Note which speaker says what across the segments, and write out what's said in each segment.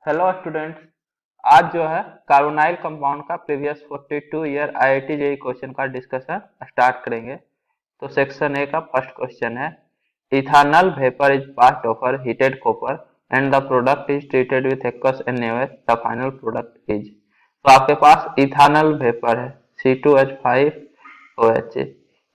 Speaker 1: Hello students. आज जो है कार्बोनाइल कंपाउंड का previous 42 year IIT JEE question का डिस्कशन स्टार्ट करेंगे। तो सेक्शन ए का फर्स्ट क्वेश्चन है, ethanol vapour is passed over heated copper and the product is treated with aqueous NaOH, the final product is. तो आपके पास ethanol vapour है C2H5OH,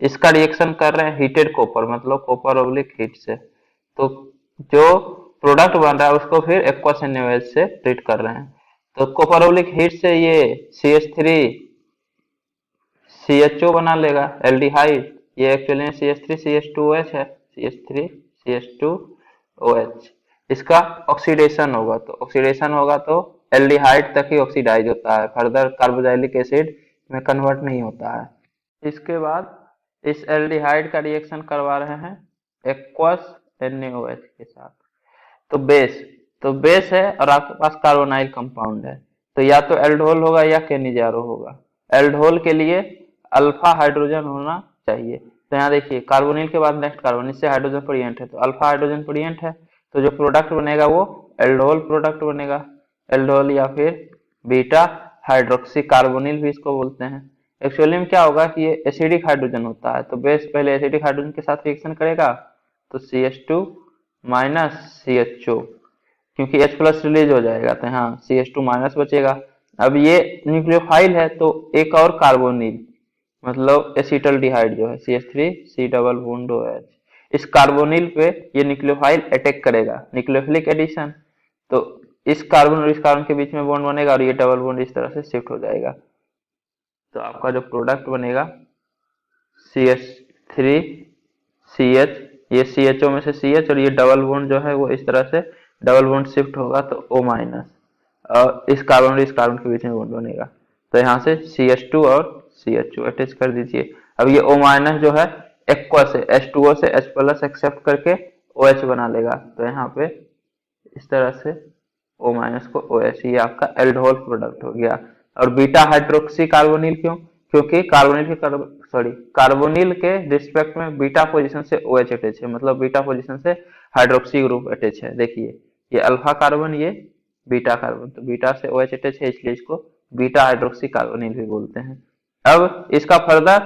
Speaker 1: इसका reaction कर रहे हैं हीटेड कॉपर मतलब कॉपर ऑब्लिक हीट से। तो जो प्रोडक्ट बन रहा है उसको फिर एक्वस NaOH से ट्रीट कर रहे हैं। तो कॉपर ऑब्लिक हीट से ये CH3CHO बना लेगा एल्डिहाइड। ये एक्चुअली में CH3CH2OH है, CH3CH2OH। इसका ऑक्सीडेशन होगा, तो ऑक्सीडेशन होगा तो एल्डिहाइड तक ही ऑक्सीडाइज होता है, फर्दर कार्बोक्सिलिक एसिड में कन्वर्ट नहीं होता है। इसके बाद इस एल्डिहाइड का रिएक्शन करवा रहे हैं एक्वस NaOH के साथ। तो बेस है और आपके पास कार्बोनाइल कंपाउंड है, तो या तो एल्डोल होगा या केनिजारो होगा। एल्डोल के लिए अल्फा हाइड्रोजन होना चाहिए। तो यहाँ देखिए कार्बोनिल के बाद नेक्स्ट कार्बन, इससे हाइड्रोजन प्रियंट है तो अल्फा हाइड्रोजन प्रियंट है, तो जो प्रोडक्ट बनेगा वो एल्डोल प्रोडक्ट बनेगा। एल्डोल या फिर बीटा हाइड्रोक्सी कार्बोनिल भी इसको बोलते हैं। एक्चुअली में क्या होगा कि ये एसिडिक हाइड्रोजन होता है, तो बेस पहले एसिडिक हाइड्रोजन के साथ रिएक्शन करेगा तो CH2 माइनस CHO, क्योंकि H प्लस रिलीज हो जाएगा तो यहाँ CH2 माइनस बचेगा। अब ये न्यूक्लियोफाइल है तो एक और कार्बोनिल मतलब एसिटल्डिहाइड जो है CH3C डबल बॉन्ड OH, इस कार्बोनिल पे ये न्यूक्लियोफाइल अटैक करेगा, न्यूक्लियोफिलिक एडिशन। तो इस कार्बन और इस कार्बन के बीच में बॉन्ड बनेगा और ये डबल बॉन्ड इस तरह से शिफ्ट हो जाएगा। तो आपका जो प्रोडक्ट बनेगा CH3CH, ये CHO में से CH और ये डबल बॉन्ड जो है वो इस तरह से डबल बॉन्ड शिफ्ट होगा तो O माइनस, और इस कार्बन और इस कार्बन के बीच में बॉन्ड बनेगा। तो यहाँ से CH2 और CHO अटैच कर दीजिए। अब ये O माइनस जो है एक्वा से H2O से H प्लस एक्सेप्ट करके OH बना लेगा, तो यहाँ पे इस तरह से O माइनस को OH, ये आपका एल्डोल प्रोडक्ट हो गया। और बीटा हाइड्रोक्सी कार्बोनिल क्यों? क्योंकि कार्बोनिल के रिस्पेक्ट में बीटा पोजीशन से OH अटैच है, मतलब बीटा पोजीशन से हाइड्रोक्सी ग्रुप अटैच है। देखिए ये अल्फा कार्बन, ये बीटा कार्बन, तो बीटा से OH अटैच है इसलिए इसको बीटा हाइड्रोक्सी कार्बोनिल भी बोलते हैं। अब इसका फर्दर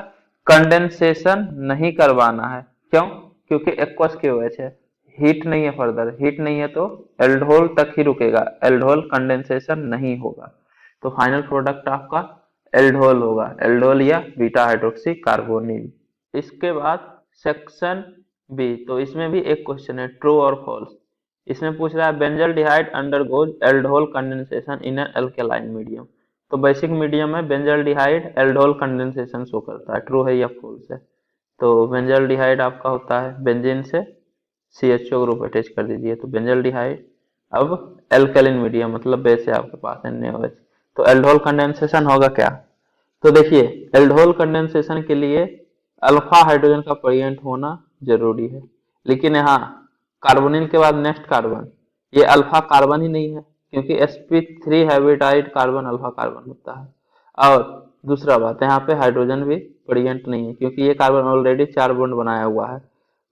Speaker 1: कंडेंसेशन नहीं करवाना है, क्यों? क्योंकि एक्वस के OH है, हीट नहीं है, फर्दर हीट नहीं है तो एल्डोल तक ही रुकेगा, एल्डोल कंडेंसेशन नहीं होगा। तो फाइनल प्रोडक्ट आपका एल्डोल होगा, एल्डोल या बीटा हाइड्रोक्सी कार्बोनिल। इसके बाद सेक्शन बी, तो इसमें भी एक क्वेश्चन है ट्रू और फॉल्स। इसमें पूछ रहा है benzaldehyde undergoes aldol condensation in an alkaline medium. तो बेसिक मीडियम में बेंजल्डिहाइड एल्डोल कंडेंसेशन शो करता है, ट्रू है या फॉल्स है? तो बेंजल्डिहाइड आपका होता है बेंजीन से CHO ग्रुप अटैच कर दीजिए तो बेंजल्डिहाइड। अब एल्कलिन मीडियम मतलब बेस है आपके पास NaOH, तो एल्डोल कंडेंसेशन होगा क्या? तो देखिए एल्डोल कंडेंसेशन के लिए अल्फा हाइड्रोजन का परियंट होना जरूरी है, लेकिन यहाँ कार्बोनिल के बाद नेक्स्ट कार्बन ये अल्फा कार्बन ही नहीं है, क्योंकि sp3 हैबिटाइड कार्बन अल्फा कार्बन होता है। और दूसरा बात, यहाँ पे हाइड्रोजन भी परियंट नहीं है, क्योंकि ये कार्बन ऑलरेडी 4 बॉन्ड बनाया हुआ है,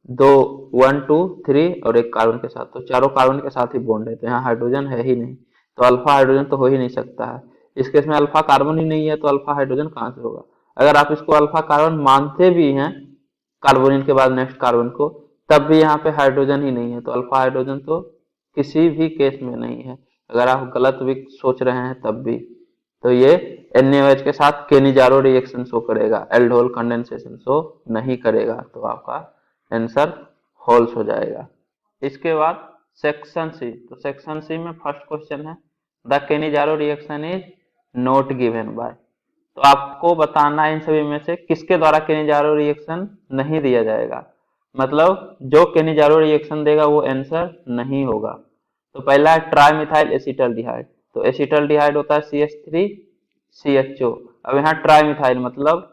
Speaker 1: दो 1 2 3 और एक कार्बन के साथ, तो चारों कार्बन के साथ ही बॉन्ड है, तो यहाँ हाइड्रोजन है ही नहीं, तो अल्फा हाइड्रोजन तो हो ही नहीं सकता है। इस केस में अल्फा कार्बन ही नहीं है तो अल्फा हाइड्रोजन कहाँ से होगा? अगर आप इसको अल्फा कार्बन मानते भी हैं कार्बोनिल के बाद नेक्स्ट कार्बन को, तब भी यहाँ पे हाइड्रोजन ही नहीं है, तो अल्फा हाइड्रोजन तो किसी भी केस में नहीं है, अगर आप गलत भी सोच रहे हैं तब भी। तो ये NaOH के साथ केनिजारो रिएक्शन शो करेगा, एल्डोल कंडेंसेशन शो नहीं करेगा, तो आपका आंसर फॉल्स हो जाएगा। इसके बाद सेक्शन सी, तो सेक्शन सी में फर्स्ट क्वेश्चन है the Cannizzaro reaction is not given by. तो आपको बताना है इन सभी में से किसके द्वारा केनिजारो रिएक्शन नहीं दिया जाएगा, मतलब जो केनिजारो रिएक्शन देगा वो आंसर नहीं होगा। तो पहला है ट्राइमिथाइल एसिटल्डिहाइड, तो एसिटल्डिहाइड होता है CH3CHO। अब यहाँ ट्राइमिथाइल मतलब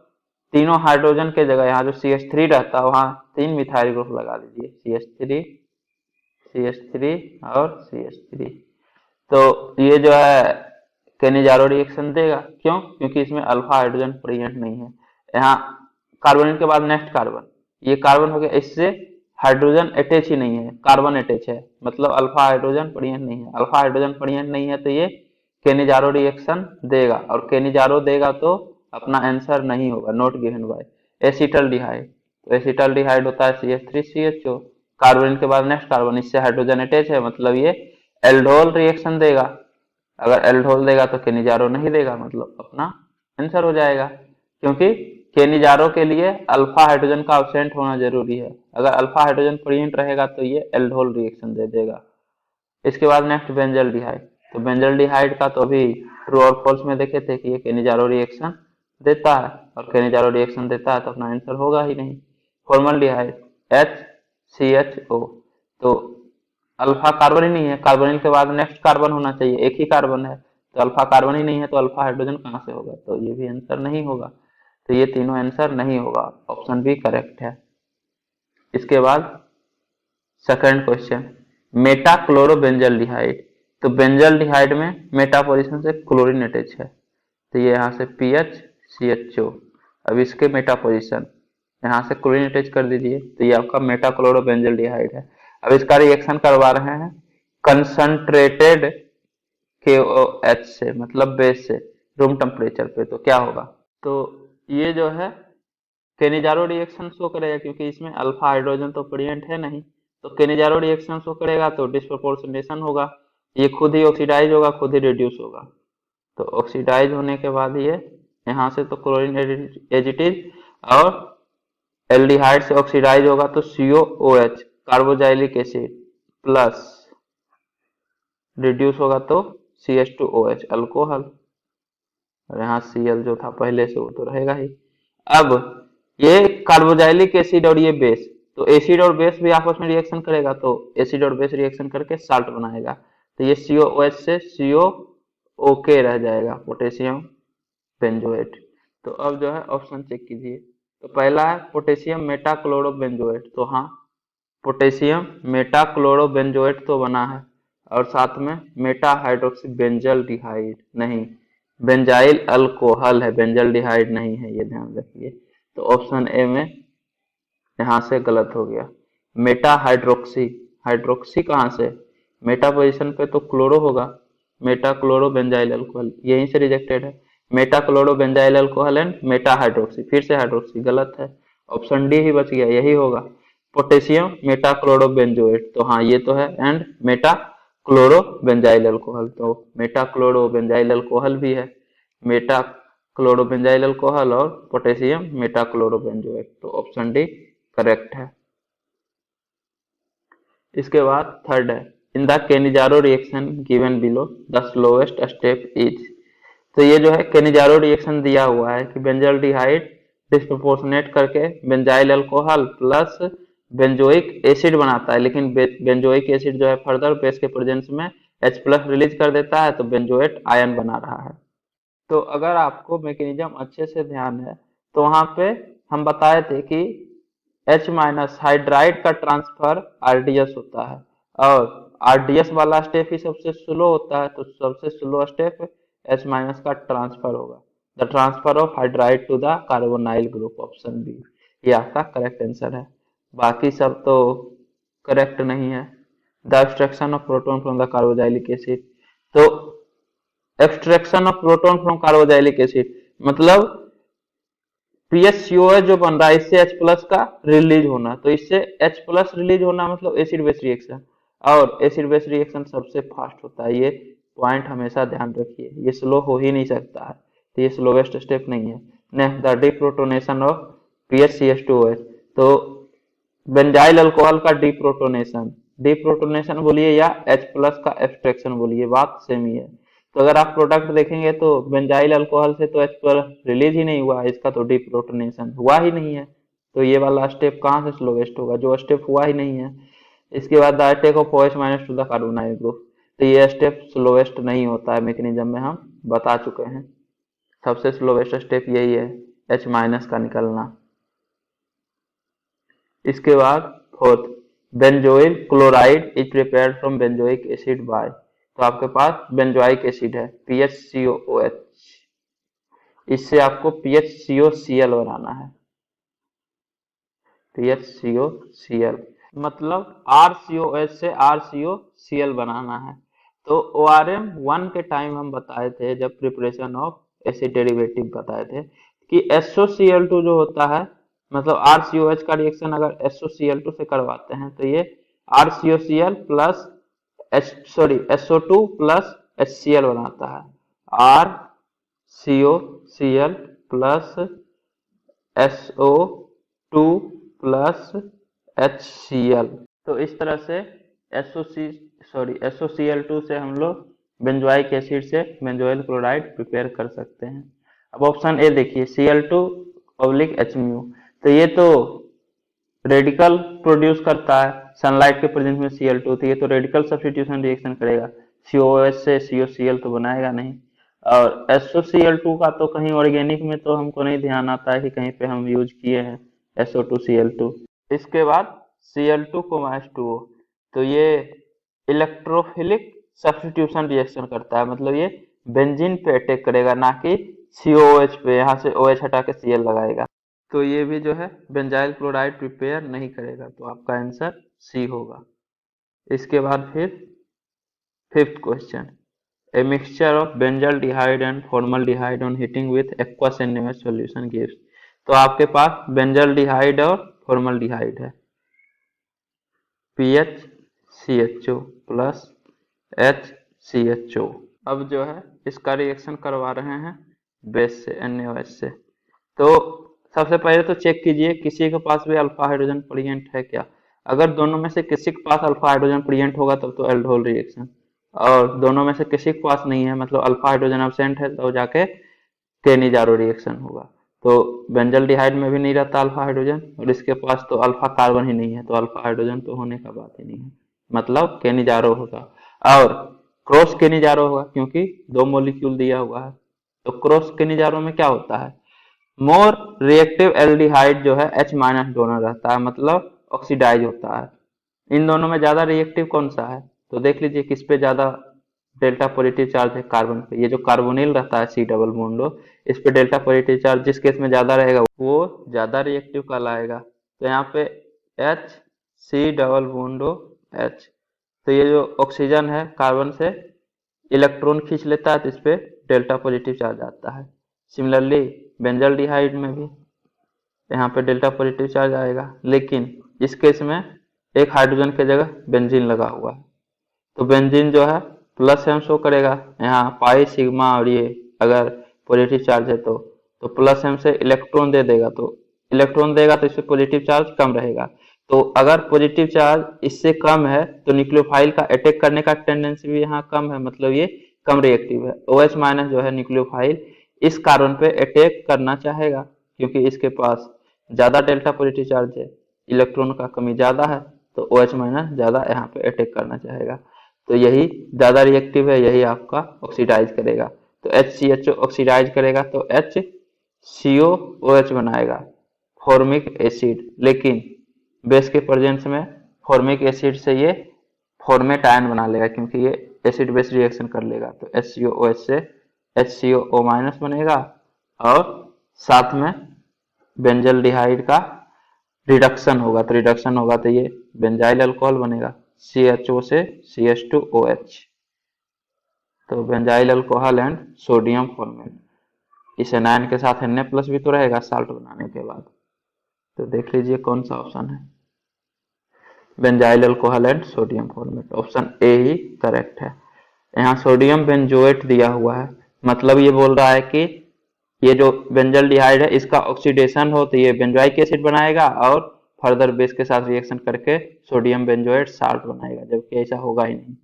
Speaker 1: तीनों हाइड्रोजन के जगह यहाँ जो CH3 रहता है वहां 3 मिथाइल ग्रुप लगा दीजिए, CH3 CH3 और CH3। तो ये जो है केनिजारो रिएक्शन देगा, क्यों? क्योंकि इसमें अल्फा हाइड्रोजन प्रेजेंट नहीं है। यहाँ कार्बोनिल के बाद नेक्स्ट कार्बन, ये कार्बन हो गया, इससे हाइड्रोजन अटैच ही नहीं है, कार्बन अटैच है, मतलब अल्फा हाइड्रोजन परियंत नहीं है। अल्फा हाइड्रोजन परियंत नहीं है तो ये केनिजारो रिएक्शन देगा, और केनिजारो देगा तो अपना आंसर नहीं होगा, नॉट गिवन बाय। एसिटल्डिहाइड, तो एसिटल्डिहाइड होता है CH3CHO, कार्बन के बाद नेक्स्ट कार्बन, इससे हाइड्रोजन अटैच है, मतलब ये एल्डोल रिएक्शन देगा। अगर एल्डोल देगा तो केनिजारो नहीं देगा, मतलब अपना आंसर हो जाएगा, क्योंकि केनिजारो के लिए अल्फा हाइड्रोजन का अब्सेंट होना जरूरी है। अगर अल्फा हाइड्रोजन प्रेजेंट रहेगा तो ये एल्डोल रिएक्शन दे देगा। इसके बाद नेक्स्ट बेंजल्डिहाइड, तो बेंजल्डिहाइड का तो अभी ट्रू और फॉल्स में देखे थे कि ये केनिजारो रिएक्शन देता है, और केनिजारो रिएक्शन देता है तो अपना आंसर होगा ही नहीं। फॉर्मल्डिहाइड HCHO, तो अल्फा कार्बन ही नहीं है, कार्बोनिल के बाद नेक्स्ट कार्बन होना चाहिए, एक ही कार्बन है, तो अल्फा कार्बन ही नहीं है तो अल्फा हाइड्रोजन कहाँ से होगा, तो ये भी आंसर नहीं होगा। तो ये तीनों आंसर नहीं होगा, ऑप्शन बी करेक्ट है। इसके बाद सेकंड क्वेश्चन, मेटा क्लोरोबेंजल्डिहाइड, तो बेंजल्डिहाइड में मेटा पोजीशन से क्लोरीन अटैच है, तो ये यहाँ से PHCHO। अब इसके मेटा पोजीशन यहाँ से क्लोरीन अटैच कर दीजिए, तो ये आपका मेटा क्लोरोबेंजल्डिहाइड है। अब इसका रिएक्शन करवा रहे हैं कंसंट्रेटेड KOH से, मतलब बेस से, रूम टेम्परेचर पे, तो क्या होगा, तो ये जो है केनिजारो रिएक्शन शो करेगा, क्योंकि इसमें अल्फा हाइड्रोजन तो प्रेजेंट है नहीं, तो केनिजारो रिएक्शन शो करेगा तो डिस्प्रोपोर्शनेशन होगा, ये खुद ही ऑक्सीडाइज होगा, खुद ही रिड्यूस होगा। तो ऑक्सीडाइज होने के बाद ये यहाँ से तो क्लोरीन एज इट इज, और एल्डिहाइड से ऑक्सीडाइज होगा तो COOH carboxylic acid plus reduce होगा तो CH2OH अल्कोहल, और यहाँ Cl जो था पहले से वो तो रहेगा ही। अब ये कार्बोजाइलिक एसिड और ये बेस, तो एसिड और बेस भी आपस में रिएक्शन करेगा, तो एसिड और बेस रिएक्शन करके साल्ट बनाएगा, तो ये COOH से COOK रह जाएगा, पोटेशियम बेंजोएट। तो अब जो है ऑप्शन चेक कीजिए, तो पहला है पोटेशियम मेटाक्लोरोबेंजोएट, तो हाँ पोटेशियम मेटाक्लोरोबेंजोएट तो बना है, और साथ में मेटा हाइड्रोक्सी बेंजल्डिहाइड नहीं, बेंजाइल अल्कोहल है, बेंजल्डिहाइड नहीं है, ये ध्यान रखिए। तो ऑप्शन ए में यहाँ से गलत हो गया। मेटा हाइड्रोक्सी, हाइड्रोक्सी कहाँ से, मेटा पोजीशन पे तो क्लोरो होगा, मेटा क्लोरो बेंजाइल अल्कोहल यहीं से रिजेक्टेड है। Meta chloro benzyl alcohol and Meta hydroxy, फिर से हाइड्रोक्सी गलत है, ऑप्शन डी ही बच गया, यही होगा पोटेशियम मेटा क्लोरो बेंजोएट, तो हाँ ये तो है, and Meta chloro benzyl alcohol, तो मेटा क्लोरो बेंजाइल अल्कोहल भी है, मेटा क्लोरो बेंजाइल अल्कोहल और पोटेशियम मेटा क्लोरो बेंजोएट, तो ऑप्शन डी करेक्ट है। इसके बाद थर्ड है, in the Cannizzaro reaction given below the slowest step is, तो ये जो है केनिजारो रिएक्शन दिया हुआ है कि बेंजल्डिहाइड डिस्प्रोपोर्शनेट करके benzyl alcohol plus benzoic acid बनाता है, लेकिन बेंजोइक एसिड जो है फर्दर बेस के प्रेजेंस में H+ रिलीज कर देता है, तो बेंजोएट आयन बना रहा है। तो अगर आपको मैकेनिज्म अच्छे से ध्यान है तो वहां पे हम बताए थे कि H- हाइड्राइड का ट्रांसफर RDS होता है, और RDS वाला स्टेप ही सबसे स्लो होता है, तो सबसे स्लो स्टेप H- का ट्रांसफर होगा, the transfer of hydride to the carbonyl group, option B ये आपका करेक्ट आंसर है। बाकी सब तो करेक्ट नहीं है। The extraction of proton from the carboxylic acid, तो extraction of proton from carboxylic acid मतलब PHCOH जो बन रहा है इससे H+ का रिलीज होना, तो इससे H+ रिलीज होना मतलब एसिड बेस रिएक्शन, और एसिड बेस रिएक्शन सबसे फास्ट होता है, ये पॉइंट हमेशा ध्यान रखिए, ये स्लो हो ही नहीं सकता है, तो ये स्लोवेस्ट स्टेप नहीं है। नेक्स्ट द डिप्रोटोनेशन ऑफ PHCH2OH, तो बेंजाइल अल्कोहल का डिप्रोटोनेशन, डिप्रोटोनेशन बोलिए या H+ का एक्सट्रैक्शन बोलिए, बात सेम ही है। तो अगर आप प्रोडक्ट देखेंगे तो बेंजाइल अल्कोहल से तो H+ रिलीज ही नहीं हुआ, इसका तो डिप्रोटोनेशन हुआ ही नहीं है, तो ये वाला स्टेप कहाँ से स्लोवेस्ट होगा, जो स्टेप हुआ ही नहीं है। इसके बाद the attack of OH- to the carbonyl group, तो ये स्टेप स्लोवेस्ट नहीं होता है, मैकेनिज्म में हम बता चुके हैं, सबसे स्लोवेस्ट स्टेप यही है, H- का निकलना। इसके बाद fourth, benzoyl chloride is prepared from benzoic acid by, तो आपके पास बेंजोइक एसिड है PHCOOH, इससे आपको PHCOCl बनाना है, PHCOCl, मतलब RCOH से RCOCl बनाना है। तो ORM 1 के टाइम हम बताए थे, जब प्रिपरेशन ऑफ एसिड डेरिवेटिव बताए थे, कि SOCl2 जो होता है, मतलब RCOH का रिएक्शन अगर SOCl2 से करवाते हैं तो ये RCOCl plus SO2 plus HCl बनाता है। RCOCl plus SO2 plus HCl। तो इस तरह से SOCl2 से हम लोग बेंजोइक एसिड से बेंजोइल क्लोराइड प्रिपेयर कर सकते हैं। अब ऑप्शन ए देखिए, Cl2 पब्लिक HMU, तो ये तो रेडिकल प्रोड्यूस करता है सनलाइट के प्रेजेंस में Cl2, तो ये तो रेडिकल सब्स्टिट्यूशन रिएक्शन करेगा, COOH से COCl तो बनाएगा नहीं। और SOCl2 का तो कहीं ऑर्गेनिक में तो हमको नहीं ध्यान आता है कि कहीं पे हम यूज किए हैं SO2Cl2। इसके बाद Cl2 H2O, तो ये इलेक्ट्रोफिलिक सब्स्टिट्यूशन रिएक्शन करता है, मतलब ये बेंजीन पे अटैक करेगा, ना कि COOH पे, यहाँ से OH हटा के Cl लगाएगा। तो ये भी जो है बेंजाइल क्लोराइड प्रिपेयर नहीं करेगा, तो आपका आंसर सी होगा। इसके बाद फिर fifth question, a mixture of benzaldehyde and formaldehyde on heating with aqueous and NaOH solution gives. तो आपके पास बेंजल्डिहाइड और फॉर्मल्डिहाइड है, PHCHO प्लस HCHO। अब जो है इसका रिएक्शन करवा रहे हैं बेस से, NaOH से। तो सबसे पहले तो चेक कीजिए किसी के पास भी अल्फा हाइड्रोजन प्रेजेंट है क्या। अगर दोनों में से किसी के पास अल्फा हाइड्रोजन प्रेजेंट होगा तब तो एल्डोल रिएक्शन, और दोनों में से किसी के पास नहीं है, मतलब अल्फा हाइड्रोजन एब्सेंट है, तो जाके केनिजारो रिएक्शन होगा। तो बेंजल्डिहाइड में भी नहीं रहता अल्फा हाइड्रोजन, और इसके पास तो अल्फा कार्बन ही नहीं है, तो अल्फा हाइड्रोजन तो होने का बात ही नहीं है, मतलब केनिजारो होगा। और क्रॉस केनिजारो होगा क्योंकि दो मॉलिक्यूल दिया हुआ है। तो क्रॉस केनिजारो में क्या होता है, मोर रिएक्टिव एल्डिहाइड जो है H माइनस डोनर रहता है, मतलब ऑक्सीडाइज होता है। इन दोनों में ज्यादा रिएक्टिव कौन सा है, तो देख लीजिए किस पे ज्यादा डेल्टा पॉजिटिव चार्ज है, कार्बन पे। ये जो कार्बोनिल रहता है C डबल बॉन्ड, इस पे डेल्टा पॉजिटिव चार्ज जिस केस में ज्यादा रहेगा वो ज्यादा रिएक्टिव कहलाएगा। तो यहाँ पे H C double bond H, तो ये जो ऑक्सीजन है कार्बन से इलेक्ट्रॉन खींच लेता है, तो इस पे डेल्टा पॉजिटिव चार्ज आता है। सिमिलरली बेंजल्डिहाइड में भी यहाँ पे डेल्टा पॉजिटिव चार्ज आएगा, लेकिन इस केस में एक हाइड्रोजन की जगह बेंजीन लगा हुआ है, तो बेंजीन जो है प्लस एम शो करेगा। यहाँ पाई सिग्मा, और ये अगर पॉजिटिव चार्ज है तो प्लस एम से इलेक्ट्रॉन दे देगा, तो इलेक्ट्रॉन देगा तो इससे पॉजिटिव चार्ज कम रहेगा। तो अगर पॉजिटिव चार्ज इससे कम है तो न्यूक्लियोफाइल का अटैक करने का टेंडेंसी भी यहाँ कम है, मतलब ये कम रिएक्टिव है। OH माइनस जो है न्यूक्लियोफाइल इस कार्बन पे अटैक करना चाहेगा, क्योंकि इसके पास ज्यादा डेल्टा पॉजिटिव चार्ज है, इलेक्ट्रॉन का कमी ज्यादा है, तो OH माइनस ज्यादा यहाँ पे अटैक करना चाहेगा। तो यही ज्यादा रिएक्टिव है, यही आपका ऑक्सीडाइज करेगा। तो HCHO ऑक्सीडाइज करेगा तो HCOOH बनाएगा, फॉर्मिक एसिड। लेकिन बेस के प्रेजेंस में फॉर्मिक एसिड से ये फॉर्मेट आयन बना लेगा, क्योंकि ये एसिड बेस रिएक्शन कर लेगा। तो HCOOH से HCOO माइनस बनेगा, और साथ में बेंजल्डिहाइड का रिडक्शन होगा, तो रिडक्शन होगा तो ये बेंजाइल अल्कोहल बनेगा, CHO से CH2OH। तो benzyl alcohol and sodium format. इस एनायन के साथ Na प्लस भी तो रहेगा साल्ट बनाने के बाद। तो देख लीजिए कौन सा ऑप्शन है, benzyl alcohol and sodium format, option A he correct है। यहाँ सोडियम बेंजोएट दिया हुआ है, मतलब ये बोल रहा है कि ये जो बेंजल्डिहाइड है इसका ऑक्सीडेशन हो तो ये बेंजोइक एसिड बनाएगा, और फर्दर बेस के साथ रिएक्शन करके सोडियम बेंजोएट साल्ट बनाएगा, जबकि ऐसा होगा ही नहीं।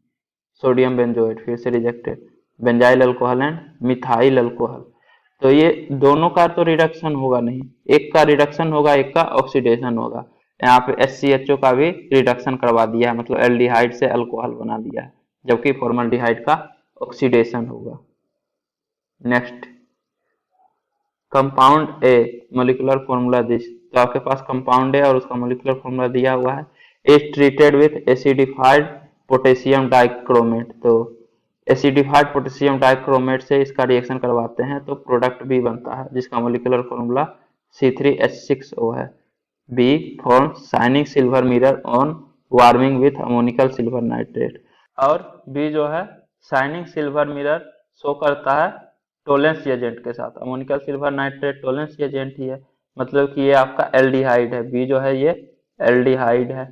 Speaker 1: सोडियम बेंजोएट फिर से rejected, benzyl alcohol and methyl alcohol, तो ये दोनों का तो रिडक्शन होगा नहीं, एक का रिडक्शन होगा एक का ऑक्सीडेशन होगा। यहाँ पे HCHO का भी रिडक्शन करवा दिया है, मतलब एल्डिहाइड से अल्कोहल बना दिया है, जबकि फॉर्मल्डिहाइड का ऑक्सीडेशन होगा। Next, compound A molecular formula this, तो आपके पास कंपाउंड है और उसका मोलिकुलर फॉर्मूला दिया हुआ है। Is treated with acidified potassium dichromate, तो एसिडिफाइड पोटेशियम डाइक्रोमेट से इसका रिएक्शन करवाते हैं तो प्रोडक्ट भी बनता है, जिसका मोलिकुलर फॉर्मूला C3H6O है। B for shining silver mirror on warming with ammoniacal silver nitrate. और बी जो है शाइनिंग सिल्वर मिरर शो करता है टोलेंस एजेंट के साथ। Ammoniacal silver nitrate Tollens agent ही है, मतलब कि ये आपका एल्डिहाइड है। बी जो है ये एल्डिहाइड है,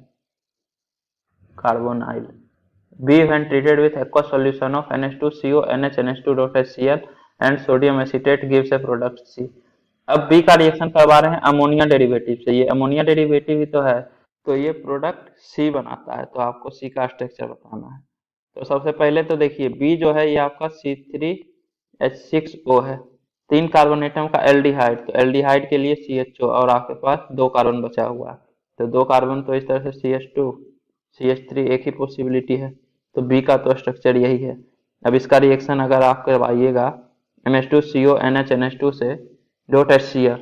Speaker 1: carbonyl. B when treated with aqueous solution of NH2CO NH2.HCl and sodium acetate gives a product C। अब बी का रिएक्शन करवा रहे हैं अमोनिया डेरिवेटिव से, ये अमोनिया डेरिवेटिव ही तो है, तो ये प्रोडक्ट सी बनाता है। तो आपको सी का स्ट्रक्चर बताना है। तो सबसे पहले तो देखिए बी जो है ये आपका C3H6O है, 3 कार्बन एटम का एल्डिहाइड। तो एल्डिहाइड के लिए CHO और आपके पास 2 कार्बन बचा हुआ है, तो 2 कार्बन तो इस तरह से CH2 CH3 एक ही पॉसिबिलिटी है। तो बी का तो स्ट्रक्चर यही है। अब इसका रिएक्शन अगर आप करवाइएगा NH2CO NH2 से .HCl,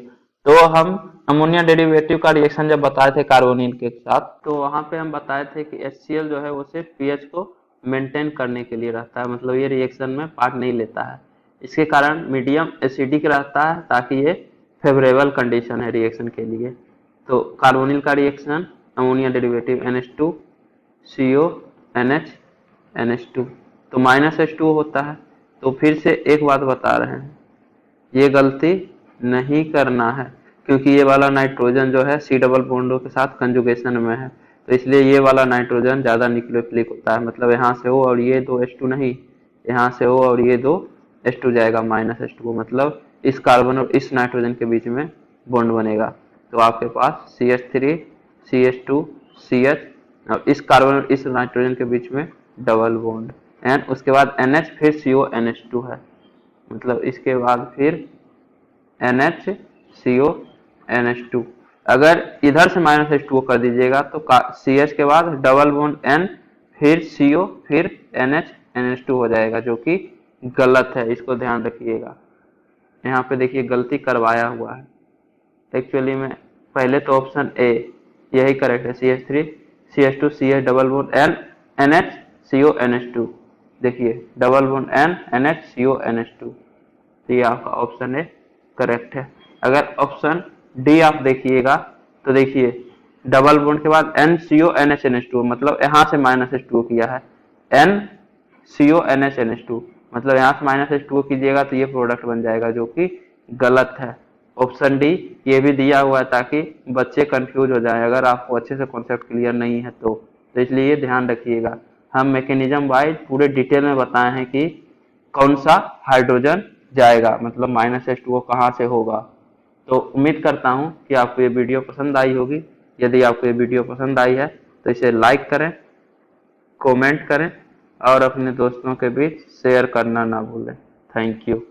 Speaker 1: तो हम अमोनिया डेरिवेटिव का रिएक्शन जब बताए थे कार्बोनिल के साथ, तो वहां पे हम बताए थे कि HCl जो है वो सिर्फ पीएच को मेंटेन करने के लिए रहता है, मतलब ये रिएक्शन में पार्ट नहीं लेता है। इसके कारण मीडियम एसिडिक रहता है, ताकि ये फेवरेबल कंडीशन है रिएक्शन के लिए। तो कार्बोनिल का reaction ammonia derivative NH2CO NH2, तो -H2 होता है। तो फिर से एक बात बता रहे हैं, ये गलती नहीं करना है, क्योंकि ये वाला नाइट्रोजन जो है सी डबल बॉन्डों के साथ कंजुगेशन में है, तो इसलिए ये वाला नाइट्रोजन ज्यादा न्यूक्लियोफिलिक होता है। मतलब यहाँ से हो और ये 2 H2 नहीं, यहाँ से हो और ये 2 H2 जाएगा -H2, मतलब इस कार्बन और इस नाइट्रोजन के बीच में बॉन्ड बनेगा। तो आपके पास CH3 CH2 CH और इस कार्बन और इस नाइट्रोजन के बीच में डबल बॉन्ड, एंड उसके बाद NH फिर CO NH2 है, मतलब इसके बाद फिर NHCO NH2। अगर इधर से -H2O कर दीजिएगा तो CH के बाद डबल बॉन्ड N फिर CO फिर NH NH2 हो जाएगा, जो कि गलत है, इसको ध्यान रखिएगा। यहाँ पे देखिए गलती करवाया हुआ है एक्चुअली में। पहले तो ऑप्शन ए यही करेक्ट है, CH3 CH2 CH double bond N NHCO NH2। देखिए double bond N NHCO NH2, तो ये आपका ऑप्शन ए करेक्ट है। अगर ऑप्शन डी आप देखिएगा तो देखिए डबल बॉन्ड के बाद NCO NHNH2, मतलब यहाँ से -H2O किया है, NCO NHNH2, मतलब यहाँ से -H2O कीजिएगा तो ये प्रोडक्ट बन जाएगा, जो कि गलत है। ऑप्शन डी ये भी दिया हुआ है ताकि बच्चे कंफ्यूज हो जाए, अगर आपको अच्छे से कॉन्सेप्ट क्लियर नहीं है तो इसलिए ध्यान रखिएगा। हम मैकेनिज्म वाइज पूरे डिटेल में बताए हैं कि कौन सा हाइड्रोजन जाएगा, मतलब -H2O कहाँ से होगा। तो उम्मीद करता हूँ कि आपको ये वीडियो पसंद आई होगी। यदि आपको ये वीडियो पसंद आई है तो इसे लाइक करें, कमेंट करें और अपने दोस्तों के बीच शेयर करना ना भूलें। Thank you.